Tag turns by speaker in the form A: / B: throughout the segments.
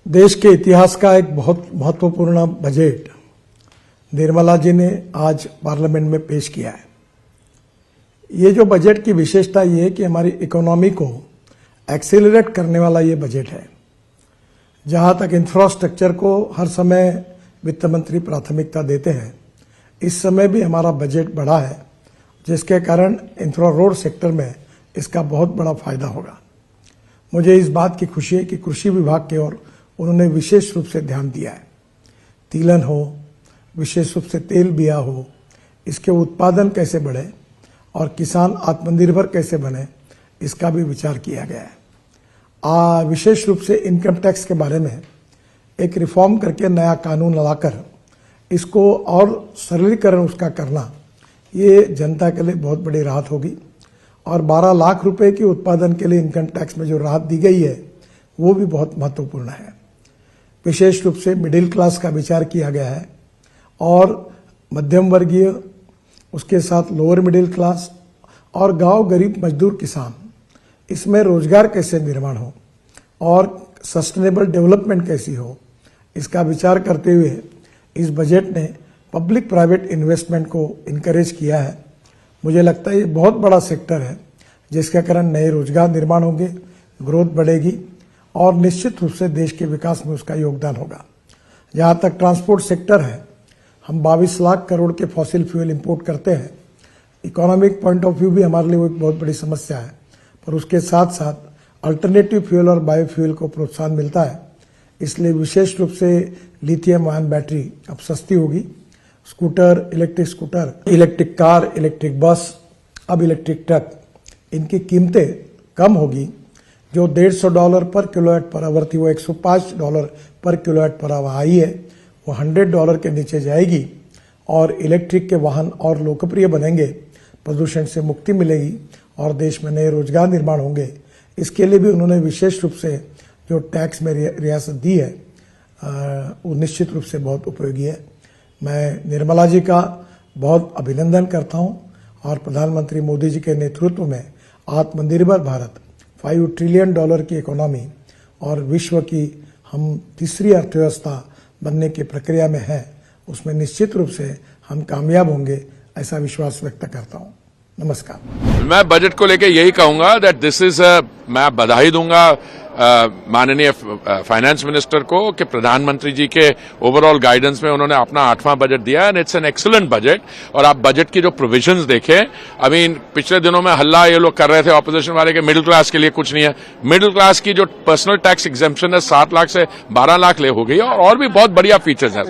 A: देश के इतिहास का एक बहुत महत्वपूर्ण बजट निर्मला जी ने आज पार्लियामेंट में पेश किया है। ये जो बजट की विशेषता ये है कि हमारी इकोनॉमी को एक्सेलरेट करने वाला ये बजट है। जहां तक इंफ्रास्ट्रक्चर को हर समय वित्त मंत्री प्राथमिकता देते हैं, इस समय भी हमारा बजट बढ़ा है, जिसके कारण इंफ्रा रोड सेक्टर में इसका बहुत बड़ा फायदा होगा। मुझे इस बात की खुशी है कि कृषि विभाग की ओर उन्होंने विशेष रूप से ध्यान दिया है। तिलहन हो, विशेष रूप से तेल बिया हो, इसके उत्पादन कैसे बढ़े और किसान आत्मनिर्भर कैसे बने, इसका भी विचार किया गया है। विशेष रूप से इनकम टैक्स के बारे में एक रिफॉर्म करके नया कानून लाकर इसको और सरलीकरण उसका करना, ये जनता के लिए बहुत बड़ी राहत होगी। और 12 लाख रुपए के उत्पादन के लिए इनकम टैक्स में जो राहत दी गई है, वो भी बहुत महत्वपूर्ण है। विशेष रूप से मिडिल क्लास का विचार किया गया है और मध्यम वर्गीय, उसके साथ लोअर मिडिल क्लास और गांव गरीब मजदूर किसान, इसमें रोजगार कैसे निर्माण हो और सस्टेनेबल डेवलपमेंट कैसी हो, इसका विचार करते हुए इस बजट ने पब्लिक प्राइवेट इन्वेस्टमेंट को इनकरेज किया है। मुझे लगता है ये बहुत बड़ा सेक्टर है, जिसके कारण नए रोजगार निर्माण होंगे, ग्रोथ बढ़ेगी और निश्चित रूप से देश के विकास में उसका योगदान होगा। जहां तक ट्रांसपोर्ट सेक्टर है, हम 22 लाख करोड़ के फॉसिल फ्यूल इंपोर्ट करते हैं। इकोनॉमिक पॉइंट ऑफ व्यू भी हमारे लिए वो एक बहुत बड़ी समस्या है, पर उसके साथ साथ अल्टरनेटिव फ्यूल और बायोफ्यूल को प्रोत्साहन मिलता है। इसलिए विशेष रूप से लिथियम आयन बैटरी अब सस्ती होगी। Scooter, electric car, electric bus, अब इलेक्ट्रिक ट्रक, इनकी कीमतें कम होगी। जो $150 पर किलोवाट पर आवर थी, वो $105 पर किलोवाट पर आवर आई है, वो $100 के नीचे जाएगी और इलेक्ट्रिक के वाहन और लोकप्रिय बनेंगे, प्रदूषण से मुक्ति मिलेगी और देश में नए रोजगार निर्माण होंगे। इसके लिए भी उन्होंने विशेष रूप से जो टैक्स में रियासत दी है, वो निश्चित रूप से बहुत उपयोगी है। मैं निर्मला जी का बहुत अभिनंदन करता हूं और प्रधानमंत्री मोदी जी के नेतृत्व में आत्मनिर्भर भारत, $5 ट्रिलियन की इकोनॉमी और विश्व की हम तीसरी अर्थव्यवस्था बनने की प्रक्रिया में है, उसमें निश्चित रूप से हम कामयाब होंगे, ऐसा विश्वास व्यक्त करता हूं। नमस्कार।
B: मैं बजट को लेकर यही कहूंगा दैट दिस इज मैं बधाई दूंगा माननीय फाइनेंस मिनिस्टर को कि प्रधानमंत्री जी के ओवरऑल गाइडेंस में उन्होंने अपना 8वां बजट दिया and it's an excellent budget. और आप बजट की जो प्रोविजंस देखें, आई मीन पिछले दिनों में हल्ला ये लोग कर रहे थे ऑपोजिशन वाले के मिडिल क्लास के लिए कुछ नहीं है। मिडिल क्लास की जो पर्सनल टैक्स एग्जेम्पशन है 7 लाख से 12 लाख ले हो गई और भी बहुत बढ़िया फीचर्स हैं।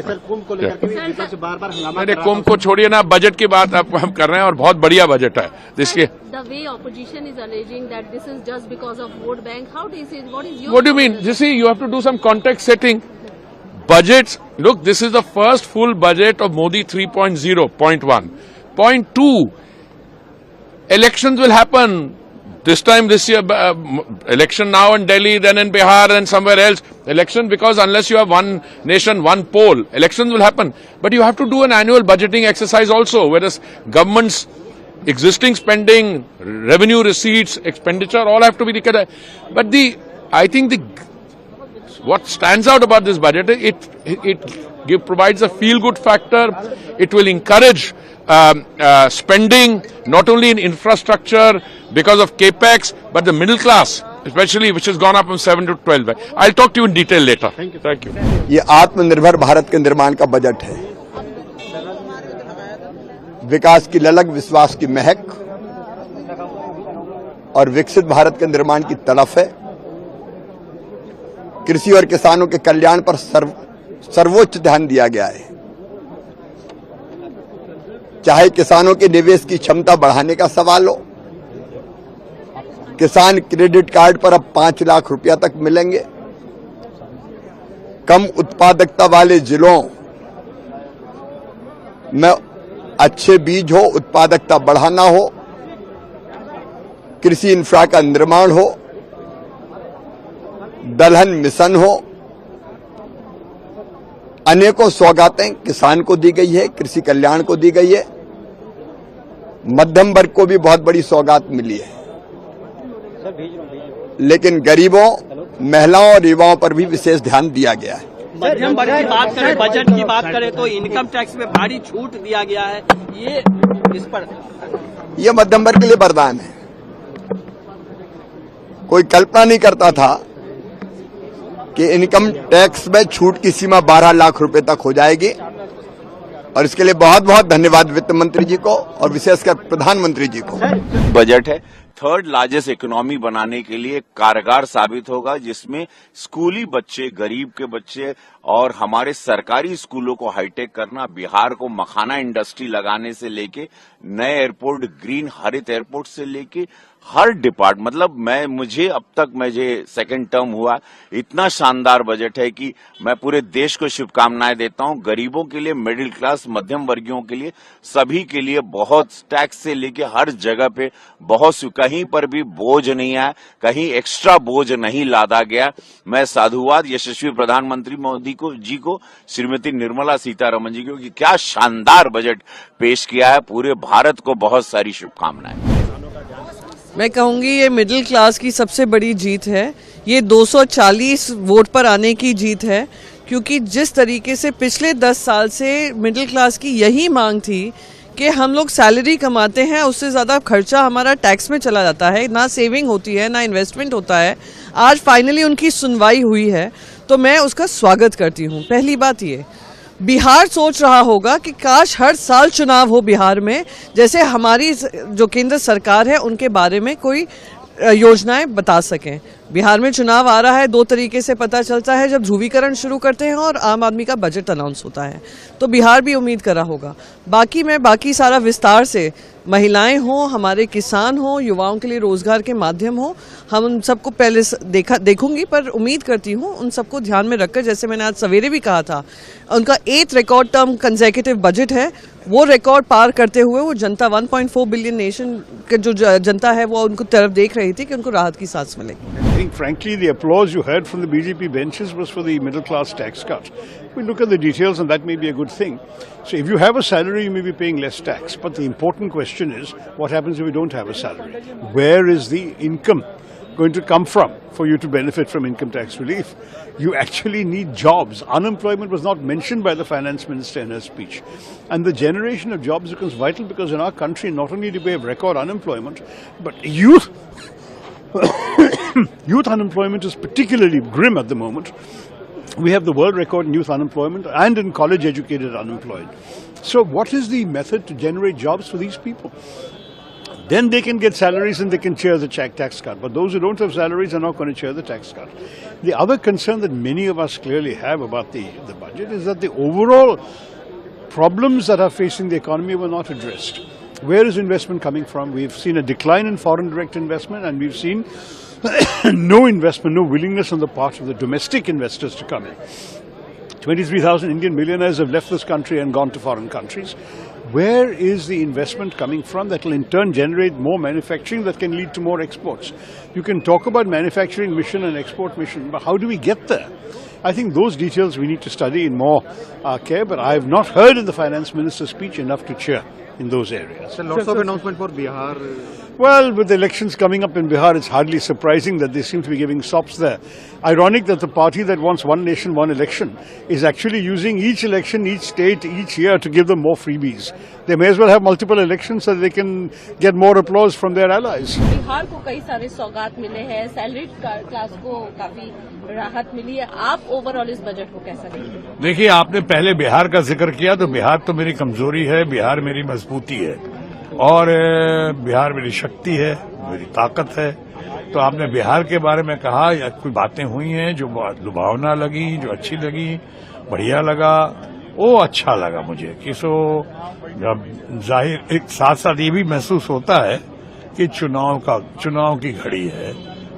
B: मैंने कुंभ को छोड़िए ना, बजट की बात हम कर रहे हैं और बहुत बढ़िया बजट है। जिसके
C: The way opposition is alleging that this is just because of vote bank, how do you see?
B: What do you mean? You see, you have to do some context setting. Budgets, look, this is the first full budget of Modi 3.0, point 1. Point 2, elections will happen. This time, this year, election now in Delhi, then in Bihar, and somewhere else. Election, because unless you have one nation, one poll, elections will happen. But you have to do an annual budgeting exercise also, whereas government's existing spending, revenue receipts, expenditure, all have to be looked at. But I think what stands out about this budget, it provides a feel-good factor. It will encourage spending not only in infrastructure because of capex, but the middle class, especially, which has gone up from 7 to 12. I'll talk to you in detail later. Thank you.
D: ये आत्मनिर्भर भारत के निर्माण का budget है। विकास की ललक, विश्वास की महक और विकसित भारत के निर्माण की तड़फ है। कृषि और किसानों के कल्याण पर सर्वोच्च ध्यान दिया गया है। चाहे किसानों के निवेश की क्षमता बढ़ाने का सवाल हो, किसान क्रेडिट कार्ड पर अब 5 लाख रुपया तक मिलेंगे। कम उत्पादकता वाले जिलों में अच्छे बीज हो, उत्पादकता बढ़ाना हो, कृषि इंफ्रा का निर्माण हो, दलहन मिशन हो, अनेकों सौगातें किसान को दी गई है, कृषि कल्याण को दी गई है। मध्यम वर्ग को भी बहुत बड़ी सौगात मिली है। लेकिन गरीबों महिलाओं और युवाओं पर भी विशेष ध्यान दिया गया है।
E: मध्यम वर्ग की बात करें, बजट की बात करें तो इनकम टैक्स में भारी छूट दिया गया है। ये इस पर
D: यह मध्यम वर्ग के लिए वरदान है। कोई कल्पना नहीं करता था कि इनकम टैक्स में छूट की सीमा 12 लाख रुपए तक हो जाएगी, और इसके लिए बहुत बहुत धन्यवाद वित्त मंत्री जी को और विशेषकर प्रधानमंत्री जी को।
F: बजट है थर्ड लार्जेस्ट इकोनॉमी बनाने के लिए कारगर साबित होगा, जिसमें स्कूली बच्चे, गरीब के बच्चे और हमारे सरकारी स्कूलों को हाईटेक करना, बिहार को मखाना इंडस्ट्री लगाने से लेके नए एयरपोर्ट, ग्रीन हरित एयरपोर्ट से लेके हर डिपार्ट मतलब मुझे अब तक सेकंड टर्म हुआ, इतना शानदार बजट है कि मैं पूरे देश को शुभकामनाएं देता हूं। गरीबों के लिए, मिडिल क्लास, मध्यम वर्गीयों के लिए, सभी के लिए बहुत टैक्स से लेके हर जगह पे बहुत कहीं पर भी बोझ नहीं आया, कहीं एक्स्ट्रा बोझ नहीं लादा गया। मैं साधुवाद यशस्वी प्रधानमंत्री मोदी जी को, श्रीमती निर्मला सीतारमण जी को कि क्या शानदार बजट पेश किया है। पूरे भारत को बहुत सारी शुभकामनाएं।
G: मैं कहूँगी ये मिडिल क्लास की सबसे बड़ी जीत है। ये 240 वोट पर आने की जीत है, क्योंकि जिस तरीके से पिछले 10 साल से मिडिल क्लास की यही मांग थी कि हम लोग सैलरी कमाते हैं, उससे ज़्यादा खर्चा हमारा टैक्स में चला जाता है, ना सेविंग होती है, ना इन्वेस्टमेंट होता है। आज फाइनली उनकी सुनवाई हुई है, तो मैं उसका स्वागत करती हूँ। पहली बात ये, बिहार सोच रहा होगा कि काश हर साल चुनाव हो बिहार में, जैसे हमारी जो केंद्र सरकार है उनके बारे में कोई योजनाएं बता सकें। बिहार में चुनाव आ रहा है, 2 तरीके से पता चलता है, जब ध्रुवीकरण शुरू करते हैं और आम आदमी का बजट अनाउंस होता है। तो बिहार भी उम्मीद कर रहा होगा। बाकी सारा विस्तार से, महिलाएं हों, हमारे किसान हों, युवाओं के लिए रोजगार के माध्यम हो, हम उन सबको पहले देखूंगी, पर उम्मीद करती हूँ उन सबको ध्यान में रखकर, जैसे मैंने आज सवेरे भी कहा था, उनका 8th record term consecutive budget है, वो रिकॉर्ड पार करते हुए वो जनता 1.4 बिलियन नेशन के जो जनता है वो उनको तरफ देख रही थी कि उनको राहत की सांस मिले।
H: I think frankly the applause you heard from the BJP benches was for the middle class tax cut. We look at the details and that may be a good thing. So if you have a salary you may be paying less tax, but the important question is what happens if you don't have a salary? Where is the income going to come from for you to benefit from income tax relief? You actually need jobs. Unemployment was not mentioned by the finance minister in her speech. And the generation of jobs becomes vital because in our country not only do we have record unemployment, but youth unemployment is particularly grim at the moment. We have the world record in youth unemployment and in college educated unemployed. So what is the method to generate jobs for these people? Then they can get salaries and they can cheer the tax cut. But those who don't have salaries are not going to cheer the tax cut. The other concern that many of us clearly have about the budget is that the overall problems that are facing the economy were not addressed. Where is investment coming from? We've seen a decline in foreign direct investment, and we've seen no investment, no willingness on the part of the domestic investors to come in. 23,000 Indian millionaires have left this country and gone to foreign countries. Where is the investment coming from that will in turn generate more manufacturing that can lead to more exports? You can talk about manufacturing mission and export mission, but how do we get there? I think those details we need to study in more care, but I have not heard in the finance minister's speech enough to cheer in those areas.
I: So lots of announcement for Bihar.
H: Well, with the elections coming up in Bihar, it's hardly surprising that they seem to be giving sops there. Ironic that the party that wants one nation, one election is actually using each election, each state, each year to give them more freebies. They may as well have multiple elections so they can get more applause from their allies.
C: Bihar को कई सारे सौगात मिले हैं, salaried class को काफी राहत मिली है। आप ओवरऑल इस बजट को कैसा देखते हैं?
J: देखिए, आपने पहले बिहार का जिक्र किया, तो बिहार तो मेरी कमजोरी है, बिहार मेरी मजबूती है और बिहार मेरी शक्ति है, मेरी ताकत है। तो आपने बिहार के बारे में कहा, या कुछ बातें हुई हैं जो बहुत लुभावना लगी, जो अच्छी लगी, बढ़िया लगा, वो अच्छा लगा मुझे कि जाहिर एक साथ साथ ये भी महसूस होता है कि चुनाव की घड़ी है,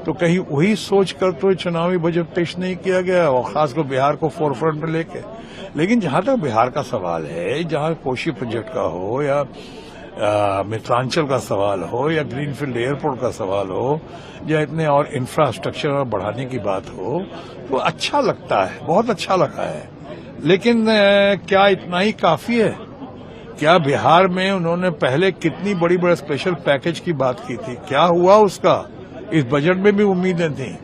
J: तो कहीं वही सोच कर तो चुनावी बजट पेश नहीं किया गया, और खासकर बिहार को फोरफ्रंट में लेके। लेकिन जहां तक बिहार का सवाल है, जहां कोशी प्रोजेक्ट का हो या मिथिलांचल का सवाल हो या ग्रीनफील्ड एयरपोर्ट का सवाल हो या इतने और इंफ्रास्ट्रक्चर बढ़ाने की बात हो, तो अच्छा लगता है, बहुत अच्छा लगा है। लेकिन क्या इतना ही काफी है? क्या बिहार में उन्होंने पहले कितनी बड़ी बड़ी स्पेशल पैकेज की बात की थी, क्या हुआ उसका? इस बजट में भी उम्मीदें थी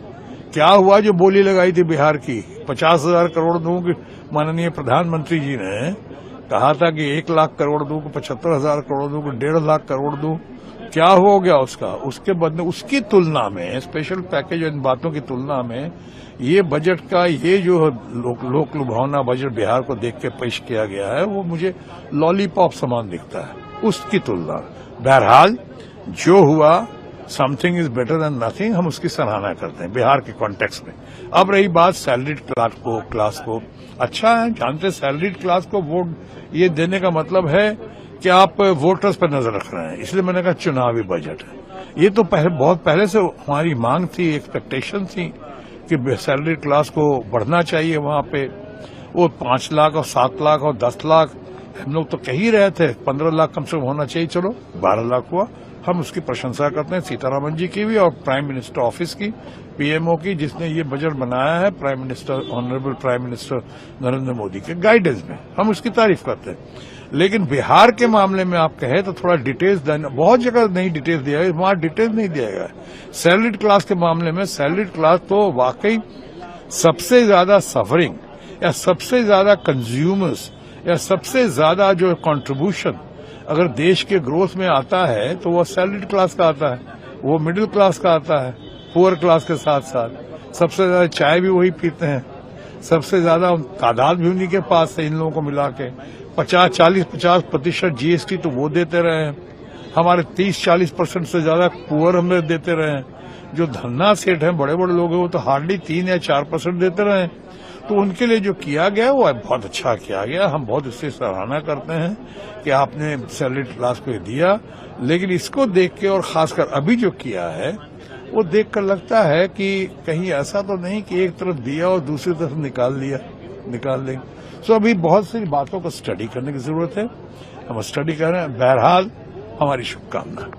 J: क्या हुआ जो बोली लगाई थी बिहार की 50,000 करोड़ दूं कि माननीय प्रधानमंत्री जी ने कहा था कि 1 लाख करोड़ दूं, 75,000 करोड़ दूं, 1.5 लाख करोड़ दूं। क्या हो गया उसका? उसके बदले उसकी तुलना में स्पेशल पैकेज इन बातों की तुलना में ये बजट का ये जो लोक लुभावना बजट बिहार को देख के पेश किया गया है वो मुझे लॉलीपॉप समान दिखता है उसकी तुलना। बहरहाल जो हुआ something is better than nothing, हम उसकी सराहना करते हैं बिहार के कॉन्टेक्स्ट में। अब रही बात सैलरीड क्लास को अच्छा है, जानते सैलरीड क्लास को वोट ये देने का मतलब है कि आप वोटर्स पर नजर रख रहे हैं, इसलिए मैंने कहा चुनावी बजट है। ये तो बहुत पहले से हमारी मांग थी, एक्सपेक्टेशन थी कि सैलरी क्लास को बढ़ना चाहिए। वहां पे वो 5 लाख और 7 लाख और 10 लाख हम लोग तो कह ही रहे थे, 15 लाख कम से कम होना चाहिए, चलो 12 लाख हुआ। हम उसकी प्रशंसा करते हैं सीतारामन जी की भी और प्राइम मिनिस्टर ऑफिस की, पीएमओ की, जिसने ये बजट बनाया है, prime minister honourable prime minister Narendra Modi के गाइडेंस में, हम उसकी तारीफ करते हैं। लेकिन बिहार के मामले में आप कहे तो थोड़ा डिटेल्स देना, बहुत जगह नहीं डिटेल्स दिया है, वहां डिटेल्स नहीं दिया गया है। सैलरीड क्लास के मामले में सैलरीड क्लास तो वाकई सबसे ज्यादा सफरिंग या सबसे ज्यादा कंज्यूमर्स या सबसे ज्यादा जो कंट्रीब्यूशन अगर देश के ग्रोथ में आता है तो वो सैलरीड क्लास का आता है, वो मिडिल क्लास का आता है, पुअर क्लास के साथ साथ सबसे ज्यादा चाय भी वही पीते हैं, सबसे ज्यादा तादाद भी उन्हीं के पास है। इन लोगों को मिला के 50% जीएसटी तो वो देते रहे हैं, हमारे 30-40% से ज्यादा पुअर हमें देते रहे हैं। जो धन्ना सेठ हैं, बड़े बड़े लोग हैं, वो तो हार्डली 3 या 4% देते रहे। तो उनके लिए जो किया गया वो बहुत अच्छा किया गया, हम बहुत इससे सराहना करते हैं कि आपने सैलरी क्लास को दिया। लेकिन इसको देख के और खासकर अभी जो किया है वो देखकर लगता है कि कहीं ऐसा तो नहीं कि एक तरफ दिया और दूसरी तरफ निकाल देंगे। सो अभी बहुत सी बातों को स्टडी करने की जरूरत है, हम स्टडी कर रहे हैं। बहरहाल हमारी शुभकामना।